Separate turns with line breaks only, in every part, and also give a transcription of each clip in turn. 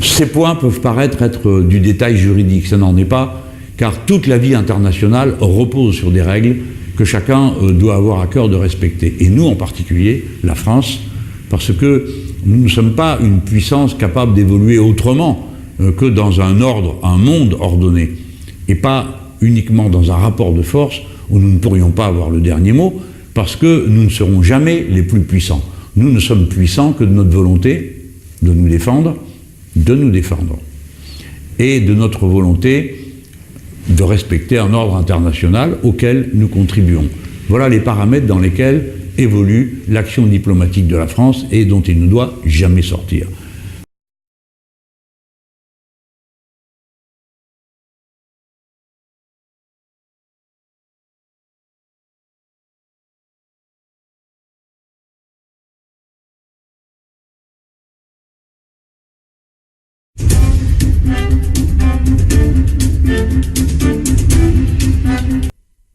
Ces points peuvent paraître être du détail juridique, ça n'en est pas, car toute la vie internationale repose sur des règles que chacun doit avoir à cœur de respecter. Et nous, en particulier, la France, parce que nous ne sommes pas une puissance capable d'évoluer autrement que dans un ordre, un monde ordonné, et pas uniquement dans un rapport de force où nous ne pourrions pas avoir le dernier mot, parce que nous ne serons jamais les plus puissants. Nous ne sommes puissants que de notre volonté de nous défendre, et de notre volonté de respecter un ordre international auquel nous contribuons. Voilà les paramètres dans lesquels évolue l'action diplomatique de la France et dont il ne doit jamais sortir.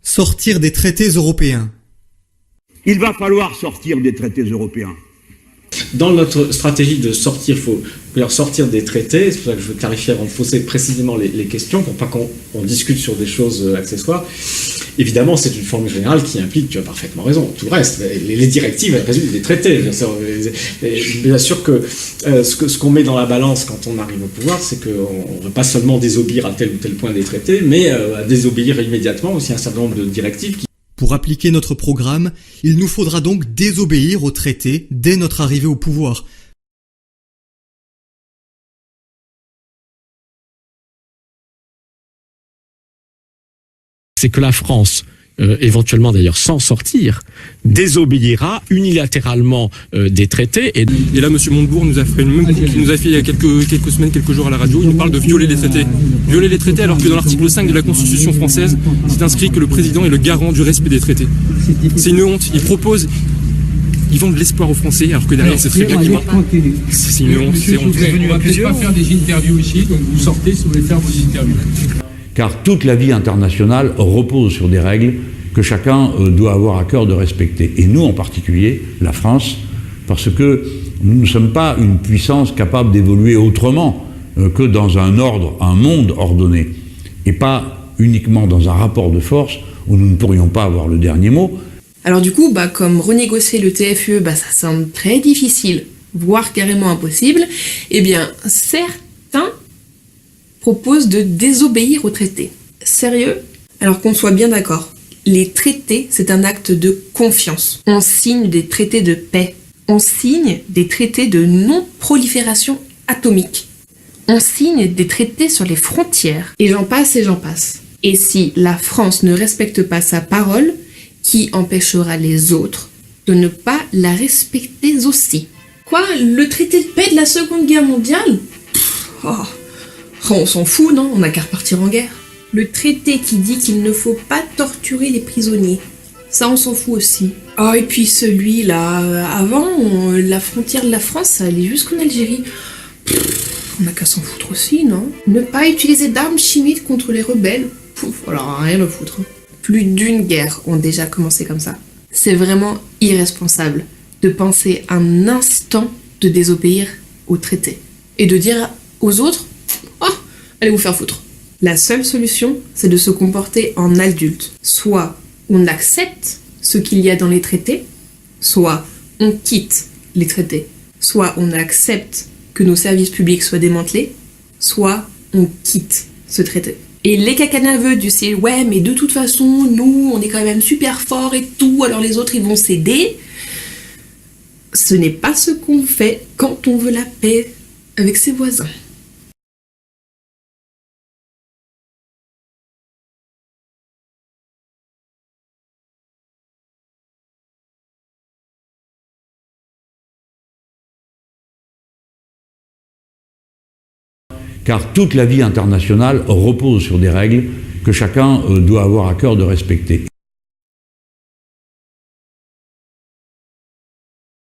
Sortir des traités européens.
Il va falloir sortir des traités européens.
Dans notre stratégie de sortir, il faut sortir des traités, c'est pour ça que je veux clarifier avant de poser précisément les questions, pour pas qu'on discute sur des choses accessoires. Évidemment, c'est une formule générale qui implique, tu as parfaitement raison, tout le reste. Les directives, elles résultent des traités. Bien sûr que ce qu'on met dans la balance quand on arrive au pouvoir, c'est qu'on ne veut pas seulement désobéir à tel ou tel point des traités, mais à désobéir immédiatement aussi à un certain nombre de directives.
Pour appliquer notre programme, il nous faudra donc désobéir aux traités dès notre arrivée au pouvoir.
C'est que la France, éventuellement d'ailleurs sans sortir, désobéira unilatéralement des traités. Et
là, M. Montebourg nous a fait le même coup qu'il nous a fait il y a quelques semaines, quelques jours à la radio. Il nous parle de violer les traités. Violer les traités alors que dans l'article 5 de la Constitution française, c'est inscrit que le président est le garant du respect des traités. C'est une honte. Ils vendent de l'espoir aux Français alors que derrière c'est très bien qu'ils c'est une honte.
On va peut-être pas faire des interviews ici, donc vous sortez si vous voulez faire vos interviews.
Car toute la vie internationale repose sur des règles que chacun doit avoir à cœur de respecter. Et nous, en particulier, la France, parce que nous ne sommes pas une puissance capable d'évoluer autrement que dans un ordre, un monde ordonné, et pas uniquement dans un rapport de force où nous ne pourrions pas avoir le dernier mot.
Alors du coup, comme renégocier le TFUE, ça semble très difficile, voire carrément impossible, eh bien, certains proposent de désobéir aux traités. Sérieux ? Alors qu'on soit bien d'accord, les traités, c'est un acte de confiance. On signe des traités de paix. On signe des traités de non-prolifération atomique. On signe des traités sur les frontières. Et j'en passe et j'en passe. Et si la France ne respecte pas sa parole, qui empêchera les autres de ne pas la respecter aussi ? Quoi ? Le traité de paix de la Seconde Guerre mondiale ? On s'en fout, non ? On n'a qu'à repartir en guerre. Le traité qui dit qu'il ne faut pas torturer les prisonniers. Ça, on s'en fout aussi. Et puis celui-là, avant, la frontière de la France, ça allait jusqu'en Algérie. On n'a qu'à s'en foutre aussi, non ? Ne pas utiliser d'armes chimiques contre les rebelles. Alors rien à foutre. Plus d'une guerre ont déjà commencé comme ça. C'est vraiment irresponsable de penser un instant de désobéir au traité. Et de dire aux autres, allez vous faire foutre. La seule solution, c'est de se comporter en adulte. Soit on accepte ce qu'il y a dans les traités, soit on quitte les traités. Soit on accepte que nos services publics soient démantelés, soit on quitte ce traité. Et les cacanaveux du style « ouais, mais de toute façon, nous, on est quand même super forts et tout, alors les autres, ils vont céder », ce n'est pas ce qu'on fait quand on veut la paix avec ses voisins.
Car toute la vie internationale repose sur des règles que chacun doit avoir à cœur de respecter.